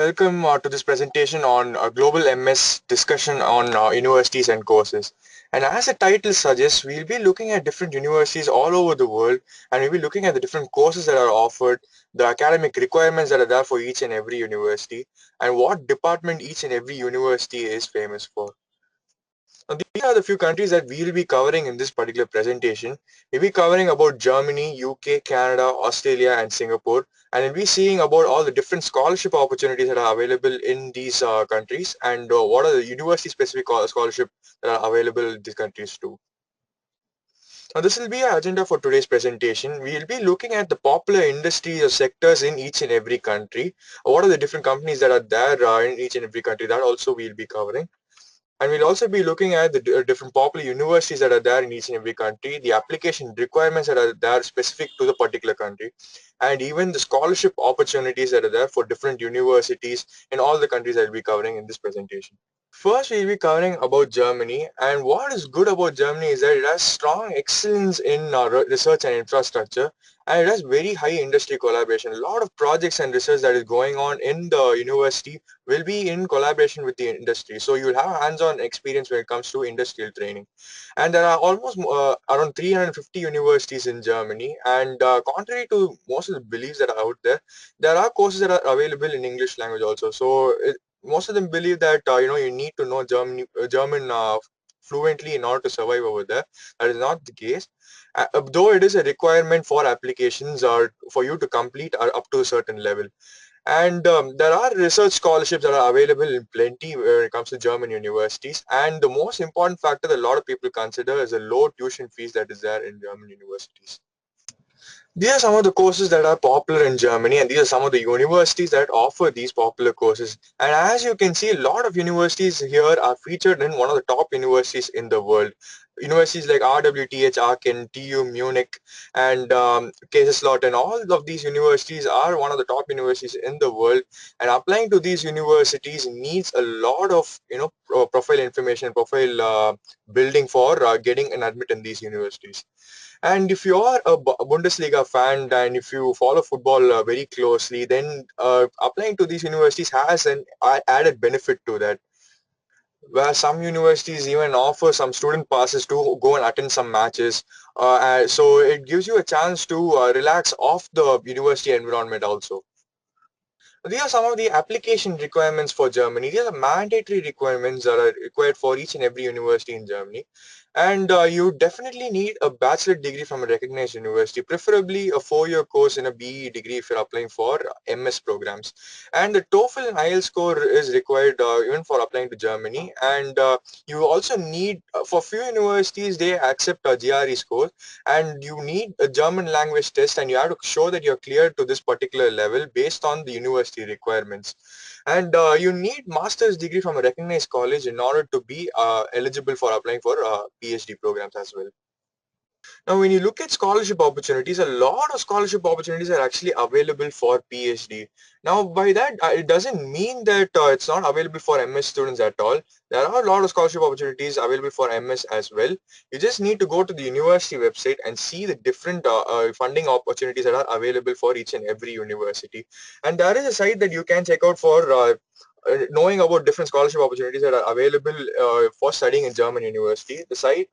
welcome to this presentation on Global MS discussion on universities and courses. And as the title suggests, we'll be looking at different universities all over the world, and we'll be looking at the different courses that are offered, the academic requirements that are there for each and every university, and what department each and every university is famous for. Now, these are the few countries that we'll be covering in this particular presentation. We'll be covering about Germany, UK, Canada, Australia, and Singapore. And we'll be seeing about all the different scholarship opportunities that are available in these countries and what are the university-specific scholarship that are available in these countries too. Now, this will be our agenda for today's presentation. We'll be looking at the popular industries or sectors in each and every country. What are the different companies that are there in each and every country? That also we'll be covering. And we'll also be looking at the different popular universities that are there in each and every country, the application requirements that are there specific to the particular country, and even the scholarship opportunities that are there for different universities in all the countries that we'll be covering in this presentation. First, we'll be covering about Germany, and what is good about Germany is that it has strong excellence in research and infrastructure, and it has very high industry collaboration. A lot of projects and research that is going on in the university will be in collaboration with the industry. So you'll have hands-on experience when it comes to industrial training. And there are almost around 350 universities in Germany, and contrary to most of the beliefs that are out there, there are courses that are available in English language also. So most of them believe that you need to know German fluently in order to survive over there. That is not the case. Though it is a requirement for applications or for you to complete up to a certain level. And there are research scholarships that are available in plenty when it comes to German universities. And the most important factor that a lot of people consider is the low tuition fees that is there in German universities. These are some of the courses that are popular in Germany, and these are some of the universities that offer these popular courses. And as you can see, a lot of universities here are featured in one of the top universities in the world. Universities like RWTH, Aachen, TU Munich, and Kaiserslautern. All of these universities are one of the top universities in the world. And applying to these universities needs a lot of profile information, profile building for getting an admit in these universities. And if you are a Bundesliga fan and if you follow football very closely, then applying to these universities has an added benefit to that, where some universities even offer some student passes to go and attend some matches. So it gives you a chance to relax off the university environment also. These are some of the application requirements for Germany. These are mandatory requirements that are required for each and every university in Germany. And you definitely need a bachelor degree from a recognized university, preferably a 4-year course in a BE degree if you're applying for MS programs. And the TOEFL and IELTS score is required even for applying to Germany. And you also need, for few universities, they accept a GRE score, and you need a German language test, and you have to show that you're clear to this particular level based on the university requirements. And you need master's degree from a recognized college in order to be eligible for applying for PhD programs as well. Now, when you look at scholarship opportunities, a lot of scholarship opportunities are actually available for PhD. Now, by that, it doesn't mean that it's not available for MS students at all. There are a lot of scholarship opportunities available for MS as well. You just need to go to the university website and see the different funding opportunities that are available for each and every university. And there is a site that you can check out for knowing about different scholarship opportunities that are available for studying in German university. The site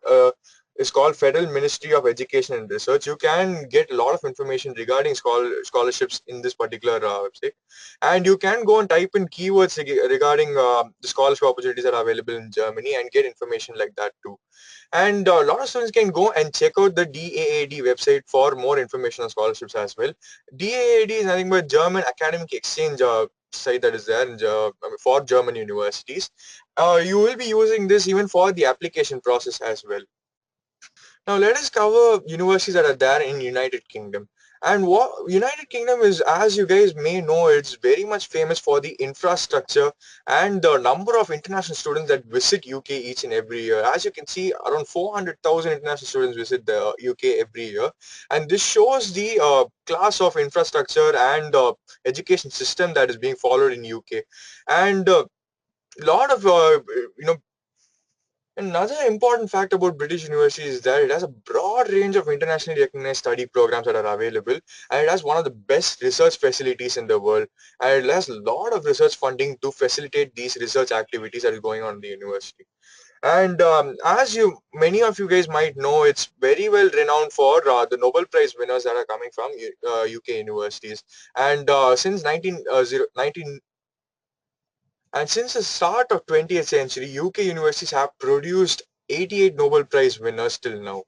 is called Federal Ministry of Education and Research. You can get a lot of information regarding scholarships in this particular website, and you can go and type in keywords regarding the scholarship opportunities that are available in Germany and get information like that too. And a lot of students can go and check out the DAAD website for more information on scholarships as well. DAAD is nothing but German Academic Exchange site that is there for German universities. You will be using this even for the application process as well. Now let us cover universities that are there in United Kingdom. And what United Kingdom is, as you guys may know, it's very much famous for the infrastructure and the number of international students that visit UK each and every year. As you can see, around 400,000 international students visit the UK every year. And this shows the class of infrastructure and education system that is being followed in UK. And a lot of, you know, Another important fact about British University is that it has a broad range of internationally recognized study programs that are available, and it has one of the best research facilities in the world, and it has a lot of research funding to facilitate these research activities that is going on in the university. And as many of you guys might know, it's very well renowned for the Nobel Prize winners that are coming from UK universities. And since the start of 20th century, UK universities have produced 88 Nobel Prize winners till now.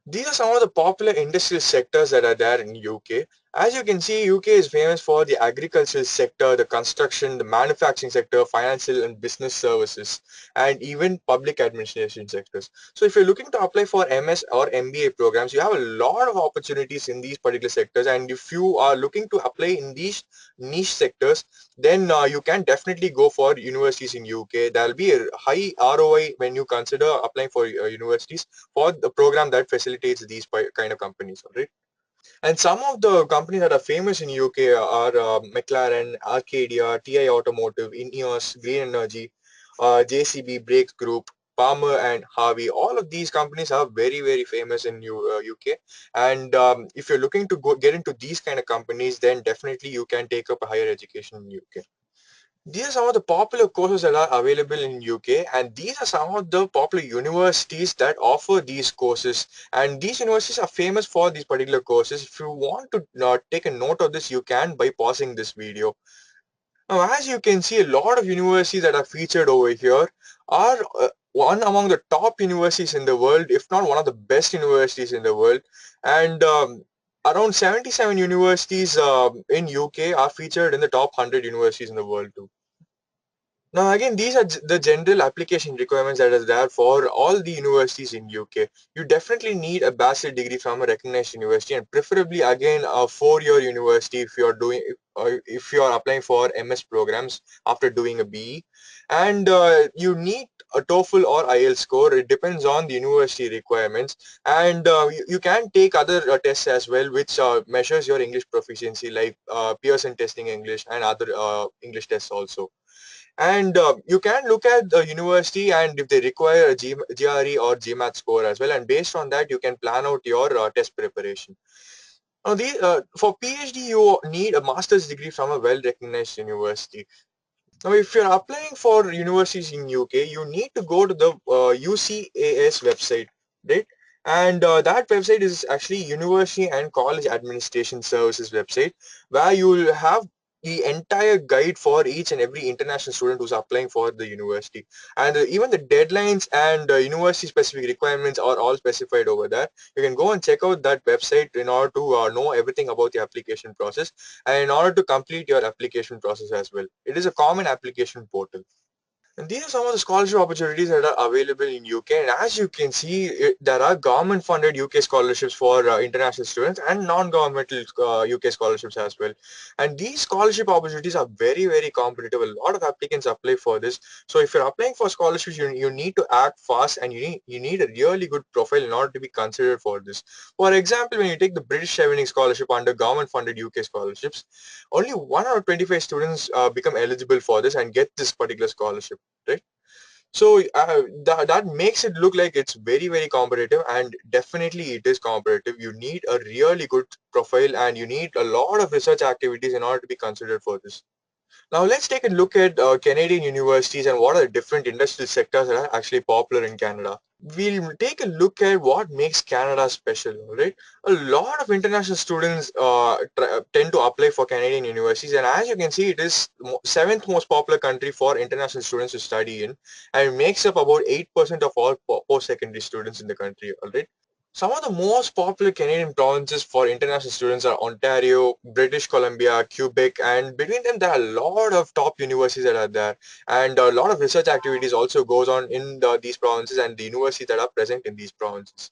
These are some of the popular industrial sectors that are there in UK. As you can see, UK is famous for the agricultural sector, the construction, the manufacturing sector, financial and business services, and even public administration sectors. So if you're looking to apply for MS or MBA programs, you have a lot of opportunities in these particular sectors. And if you are looking to apply in these niche sectors, then you can definitely go for universities in UK. There will be a high ROI when you consider applying for universities for the program that facilitates these kind of companies, all right? And some of the companies that are famous in UK are McLaren, Arcadia, TI Automotive, Ineos, Green Energy, JCB, Brakes Group, Palmer and Harvey. All of these companies are very, very famous in UK. And if you're looking to get into these kind of companies, then definitely you can take up a higher education in UK. These are some of the popular courses that are available in UK, and these are some of the popular universities that offer these courses, and these universities are famous for these particular courses. If you want to take a note of this, you can by pausing this video. Now, as you can see, a lot of universities that are featured over here are one among the top universities in the world, if not one of the best universities in the world. And around 77 universities in UK are featured in the top 100 universities in the world too. Now again, these are the general application requirements that is there for all the universities in UK. You definitely need a bachelor degree from a recognized university, and preferably again a 4-year university if you are doing if you are applying for MS programs after doing a BE. And you need a TOEFL or IELTS score. It depends on the university requirements, and you can take other tests as well, which measures your English proficiency, like Pearson Testing English and other English tests also. And you can look at the university and if they require a GRE or GMAT score as well, and based on that you can plan out your test preparation. Now, for PhD you need a master's degree from a well-recognized university. Now if you're applying for universities in UK, you need to go to the UCAS website, right? And that website is actually University and College Administration Services website, where you will have the entire guide for each and every international student who's applying for the university. And even the deadlines and university specific requirements are all specified over there. You can go and check out that website in order to know everything about the application process, and in order to complete your application process as well. It is a common application portal. And these are some of the scholarship opportunities that are available in UK. And as you can see, there are government-funded UK scholarships for international students and non-governmental UK scholarships as well. And these scholarship opportunities are very, very competitive. A lot of applicants apply for this. So if you're applying for scholarships, you need to act fast, and you need a really good profile in order to be considered for this. For example, when you take the British Chevening Scholarship under government-funded UK scholarships, only 1 out of 25 students become eligible for this and get this particular scholarship, right? So that makes it look like it's very, very competitive, and definitely it is competitive. You need a really good profile, and you need a lot of research activities in order to be considered for this. Now let's take a look at Canadian universities and what are the different industrial sectors that are actually popular in Canada. We'll take a look at what makes Canada special, right? A lot of international students tend to apply for Canadian universities, and as you can see, it is seventh most popular country for international students to study in, and it makes up about 8% of all post-secondary students in the country, all right? Some of the most popular Canadian provinces for international students are Ontario, British Columbia, Quebec, and between them there are a lot of top universities that are there, and a lot of research activities also goes on in these provinces and the universities that are present in these provinces.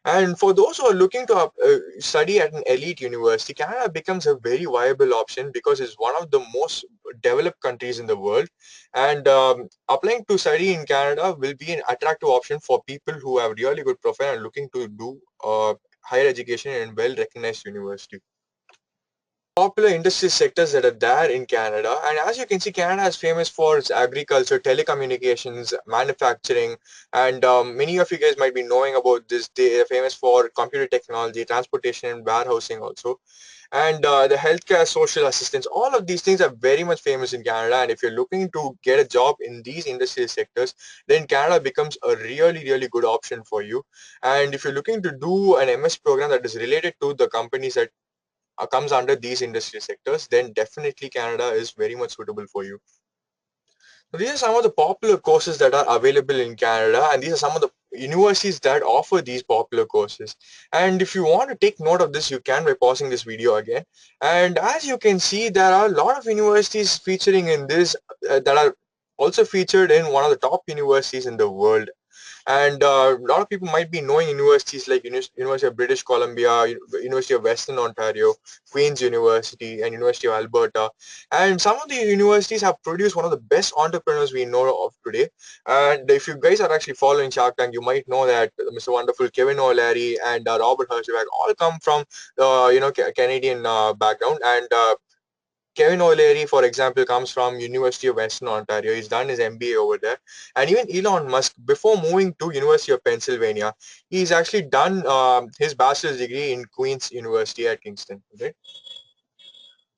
And for those who are looking to study at an elite university, Canada becomes a very viable option because it's one of the most developed countries in the world. And applying to study in Canada will be an attractive option for people who have really good profile and looking to do higher education in well-recognized university. popular industry sectors that are there in Canada. And as you can see, Canada is famous for its agriculture, telecommunications, manufacturing, and many of you guys might be knowing about this. They are famous for computer technology, transportation, and warehousing also. And the healthcare, social assistance, all of these things are very much famous in Canada. And if you're looking to get a job in these industrial sectors, then Canada becomes a really, really good option for you. And if you're looking to do an MS program that is related to the companies that comes under these industry sectors, then definitely Canada is very much suitable for you. So these are some of the popular courses that are available in Canada, and these are some of the universities that offer these popular courses. And if you want to take note of this, you can by pausing this video again. And as you can see, there are a lot of universities featuring in this that are also featured in one of the top universities in the world. And a lot of people might be knowing universities like University of British Columbia, University of Western Ontario, Queen's University, and University of Alberta. And some of the universities have produced one of the best entrepreneurs we know of today. And if you guys are actually following Shark Tank, you might know that Mr. Wonderful, Kevin O'Leary, and Robert Herjavec all come from Canadian background. And Kevin O'Leary, for example, comes from University of Western Ontario. He's done his MBA over there. And even Elon Musk, before moving to University of Pennsylvania, he's actually done his bachelor's degree in Queen's University at Kingston. Okay?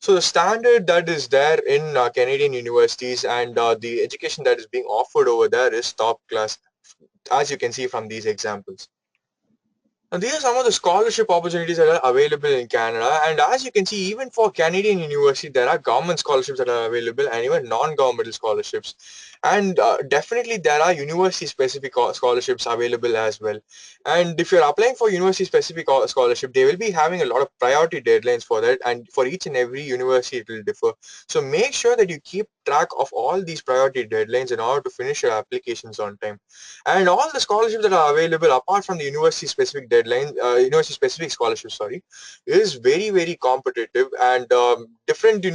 So the standard that is there in Canadian universities and the education that is being offered over there is top class, as you can see from these examples. And these are some of the scholarship opportunities that are available in Canada. And as you can see, even for Canadian university, there are government scholarships that are available and even non-governmental scholarships. And definitely there are university-specific scholarships available as well. And if you're applying for university-specific scholarship, they will be having a lot of priority deadlines for that. And for each and every university, it will differ. So make sure that you keep track of all these priority deadlines in order to finish your applications on time. And all the scholarships that are available apart from the university specific deadline, university specific scholarships, sorry, is very, very competitive. And different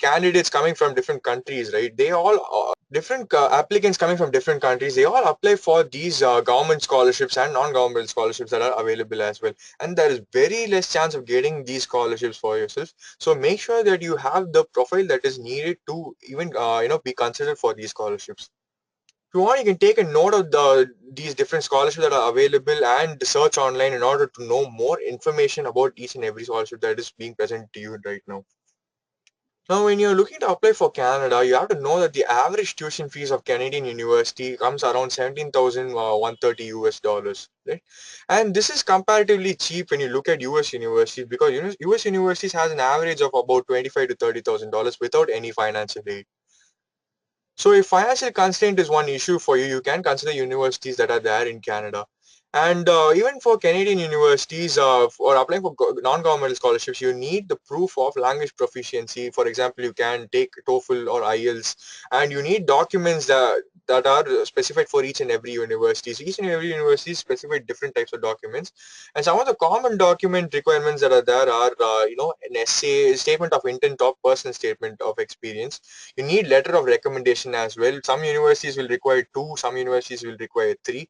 candidates coming from different countries, right? They all different applicants coming from different countries, they all apply for these government scholarships and non-government scholarships that are available as well. And there is very less chance of getting these scholarships for yourself. So make sure that you have the profile that is needed to even be considered for these scholarships. If you want, you can take a note of these different scholarships that are available and search online in order to know more information about each and every scholarship that is being present to you right now. Now, when you're looking to apply for Canada, you have to know that the average tuition fees of Canadian university comes around 17,130 US dollars, right? And this is comparatively cheap when you look at US universities because US universities has an average of about 25 to $30,000 without any financial aid. So if financial constraint is one issue for you, you can consider universities that are there in Canada. And even for Canadian universities, for applying for non-governmental scholarships, you need the proof of language proficiency. For example, you can take TOEFL or IELTS, and you need documents that are specified for each and every university. So each and every university specified different types of documents. And some of the common document requirements that are there are, an essay, statement of intent, or personal statement of experience. You need letter of recommendation as well. Some universities will require two, some universities will require three.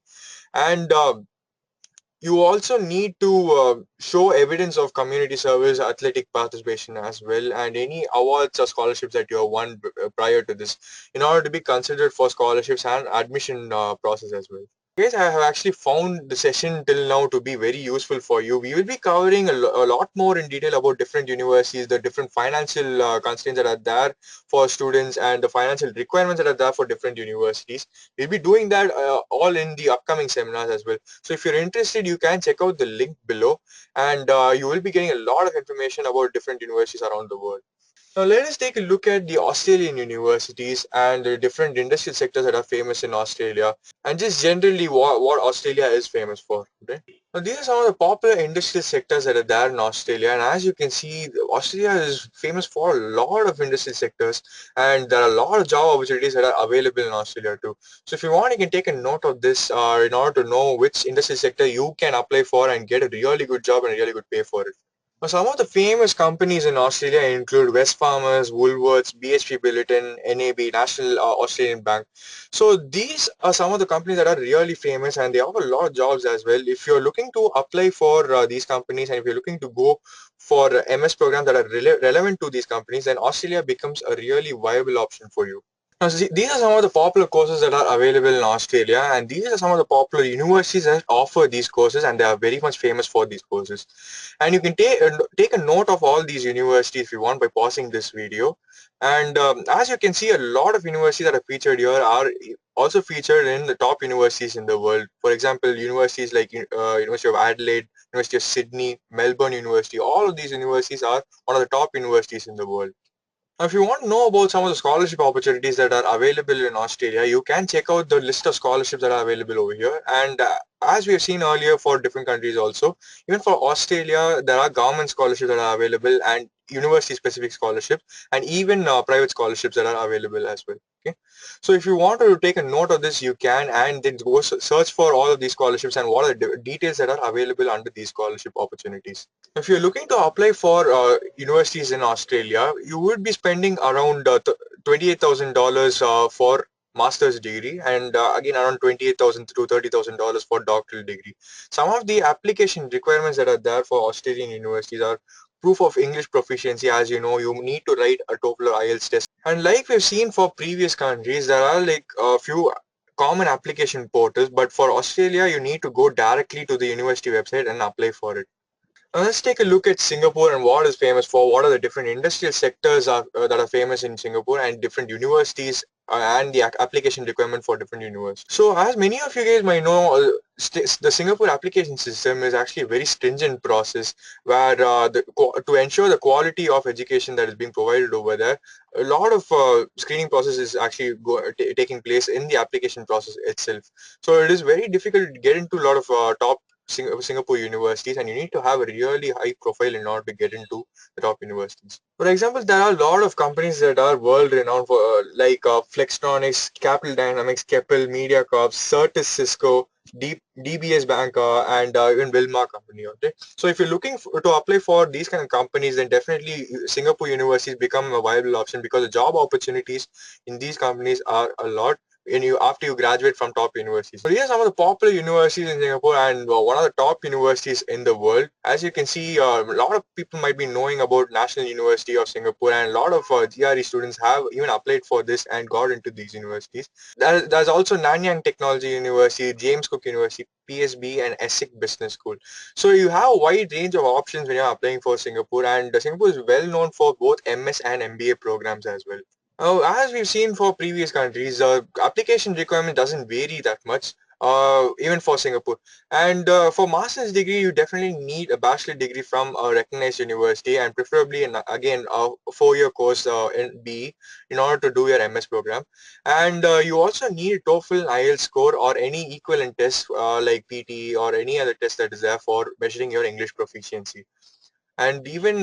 And you also need to show evidence of community service, athletic participation as well, and any awards or scholarships that you have won prior to this in order to be considered for scholarships and admission process as well. Guys, I have actually found the session till now to be very useful for you. We will be covering a lot more in detail about different universities, the different financial constraints that are there for students and the financial requirements that are there for different universities. We'll be doing that all in the upcoming seminars as well. So if you're interested, you can check out the link below and you will be getting a lot of information about different universities around the world. Now let us take a look at the Australian universities and the different industrial sectors that are famous in Australia and just generally what Australia is famous for. Okay? Now these are some of the popular industrial sectors that are there in Australia, and as you can see, Australia is famous for a lot of industrial sectors and there are a lot of job opportunities that are available in Australia too. So if you want, you can take a note of this in order to know which industrial sector you can apply for and get a really good job and a really good pay for it. Some of the famous companies in Australia include Wesfarmers, Woolworths, BHP Billiton, NAB, National Australian Bank. So these are some of the companies that are really famous and they offer a lot of jobs as well. If you're looking to apply for these companies and if you're looking to go for MS programs that are relevant to these companies, then Australia becomes a really viable option for you. Now, see, these are some of the popular courses that are available in Australia, and these are some of the popular universities that offer these courses, and they are very much famous for these courses. And you can take a note of all these universities if you want by pausing this video. And as you can see, a lot of universities that are featured here are also featured in the top universities in the world. For example, universities like University of Adelaide, University of Sydney, Melbourne University, all of these universities are one of the top universities in the world. Now, if you want to know about some of the scholarship opportunities that are available in Australia, you can check out the list of scholarships that are available over here. And as we have seen earlier for different countries also, even for Australia, there are government scholarships that are available and university-specific scholarships and even private scholarships that are available as well. Okay, so if you want to take a note of this, you can and then go search for all of these scholarships and what are the details that are available under these scholarship opportunities. If you're looking to apply for universities in Australia, you would be spending around $28,000 for master's degree and again around $28,000 to $30,000 for doctoral degree. Some of the application requirements that are there for Australian universities are proof of English proficiency. As you know, you need to write a TOEFL or IELTS test. And like we've seen for previous countries, there are like a few common application portals, but for Australia, you need to go directly to the university website and apply for it. Now let's take a look at Singapore and what is famous for. What are the different industrial sectors that are famous in Singapore and different universities and the application requirement for different universities. So as many of you guys might know, the Singapore application system is actually a very stringent process where to ensure the quality of education that is being provided over there, a lot of screening process is actually taking place in the application process itself. So it is very difficult to get into a lot of top Singapore universities, and you need to have a really high profile in order to get into the top universities. For example, there are a lot of companies that are world renowned for like Flextronics, Capital Dynamics, Keppel, MediaCorp, Certis, Cisco, DBS Bank, and even Wilmar company. Okay, so if you're looking to apply for these kind of companies, then definitely Singapore universities become a viable option because the job opportunities in these companies are a lot when you after you graduate from top universities. So these are some of the popular universities in Singapore and one of the top universities in the world. As you can see, a lot of people might be knowing about National University of Singapore, and a lot of GRE students have even applied for this and got into these universities. There's also Nanyang Technology University, James Cook University, PSB, and ESSEC Business School. So you have a wide range of options when you're applying for Singapore, and Singapore is well known for both MS and MBA programs as well. As we've seen for previous countries, application requirement doesn't vary that much, even for Singapore. And for master's degree, you definitely need a bachelor degree from a recognized university and preferably, again, a four-year course in BE in order to do your MS program. And you also need a TOEFL, IELTS score or any equivalent test like PT or any other test that is there for measuring your English proficiency. And even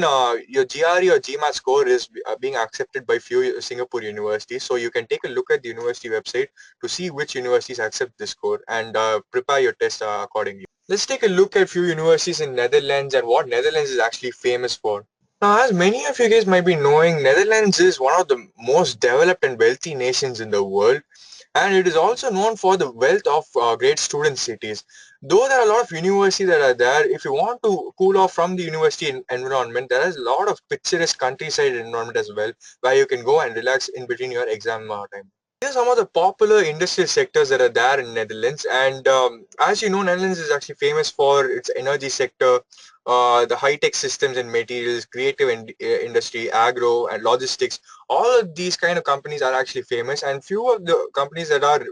your GRE or GMAT score is being accepted by few Singapore universities. So you can take a look at the university website to see which universities accept this score and prepare your test accordingly. Let's take a look at few universities in Netherlands and what Netherlands is actually famous for. Now, as many of you guys might be knowing, Netherlands is one of the most developed and wealthy nations in the world, and it is also known for the wealth of great student cities. Though there are a lot of universities that are there, if you want to cool off from the university environment, there is a lot of picturesque countryside environment as well, where you can go and relax in between your exam time. These are some of the popular industrial sectors that are there in Netherlands, and as you know, Netherlands is actually famous for its energy sector, the high-tech systems and materials, creative industry, agro, and logistics. All of these kind of companies are actually famous, and few of the companies that are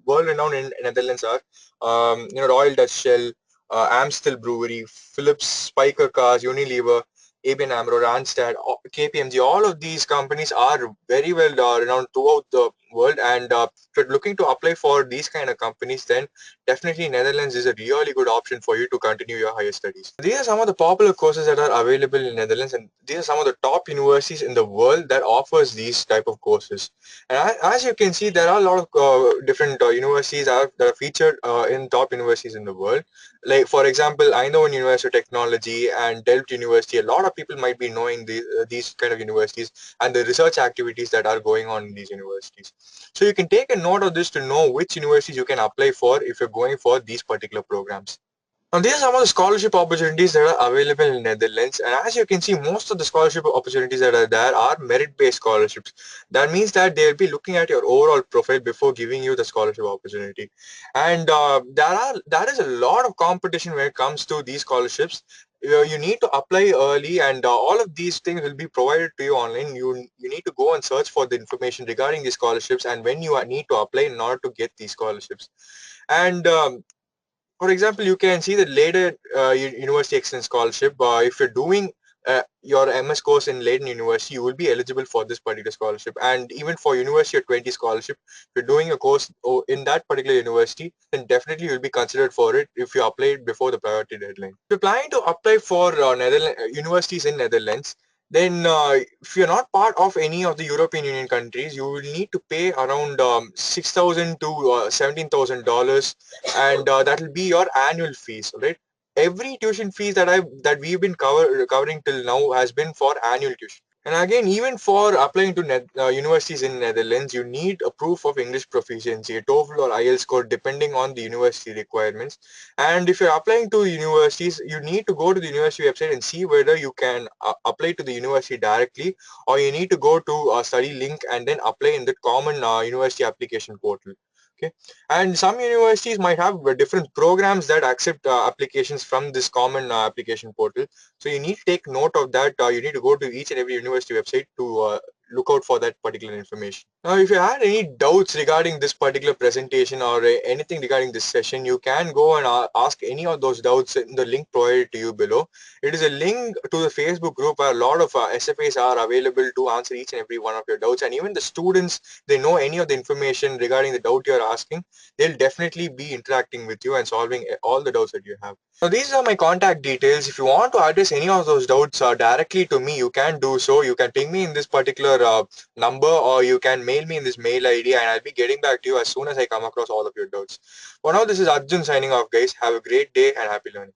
world-renowned in Netherlands are, Royal Dutch Shell, Amstel Brewery, Philips, Spyker Cars, Unilever, ABN AMRO, Randstad, KPMG. All of these companies are very well renowned throughout the world. And if you're looking to apply for these kind of companies, then definitely Netherlands is a really good option for you to continue your higher studies. These are some of the popular courses that are available in Netherlands, and these are some of the top universities in the world that offers these type of courses. And as you can see, there are a lot of different universities that are featured in top universities in the world. Like for example, Eindhoven University of Technology and Delft University. A lot of people might be knowing these kind of universities and the research activities that are going on in these universities. So you can take a note of this to know which universities you can apply for if you're going for these particular programs. Now, these are some of the scholarship opportunities that are available in Netherlands, and as you can see, most of the scholarship opportunities that are there are merit-based scholarships. That means that they'll be looking at your overall profile before giving you the scholarship opportunity. And there is a lot of competition when it comes to these scholarships. You need to apply early, and all of these things will be provided to you online. You need to go and search for the information regarding these scholarships and when you need to apply in order to get these scholarships. And for example, you can see the later University Excellence Scholarship. If you're doing your MS course in Leiden University, you will be eligible for this particular scholarship. And even for University of 20 scholarship, if you're doing a course in that particular university, then definitely you'll be considered for it if you apply it before the priority deadline. If you're planning to apply for universities in Netherlands, then if you're not part of any of the European Union countries, you will need to pay around 6,000 to $17,000, and that will be your annual fees, right? Every tuition fees that we've been covering till now has been for annual tuition. And again, even for applying to universities in Netherlands, you need a proof of English proficiency, a TOEFL or IELTS score, depending on the university requirements. And if you're applying to universities, you need to go to the university website and see whether you can apply to the university directly, or you need to go to a study link and then apply in the common university application portal. Okay, and some universities might have different programs that accept applications from this common application portal. So you need to take note of that. You need to go to each and every university website to look out for that particular information. Now, if you had any doubts regarding this particular presentation or anything regarding this session, you can go and ask any of those doubts in the link provided to you below. It is a link to the Facebook group where a lot of SFAs are available to answer each and every one of your doubts. And even the students, they know any of the information regarding the doubt you're asking, they'll definitely be interacting with you and solving all the doubts that you have. Now, these are my contact details. If you want to address any of those doubts directly to me, you can do so. You can ping me in this particular number, or you can mail me in this mail ID, and I'll be getting back to you as soon as I come across all of your doubts. For now, this is Arjun signing off, guys. Have a great day and happy learning.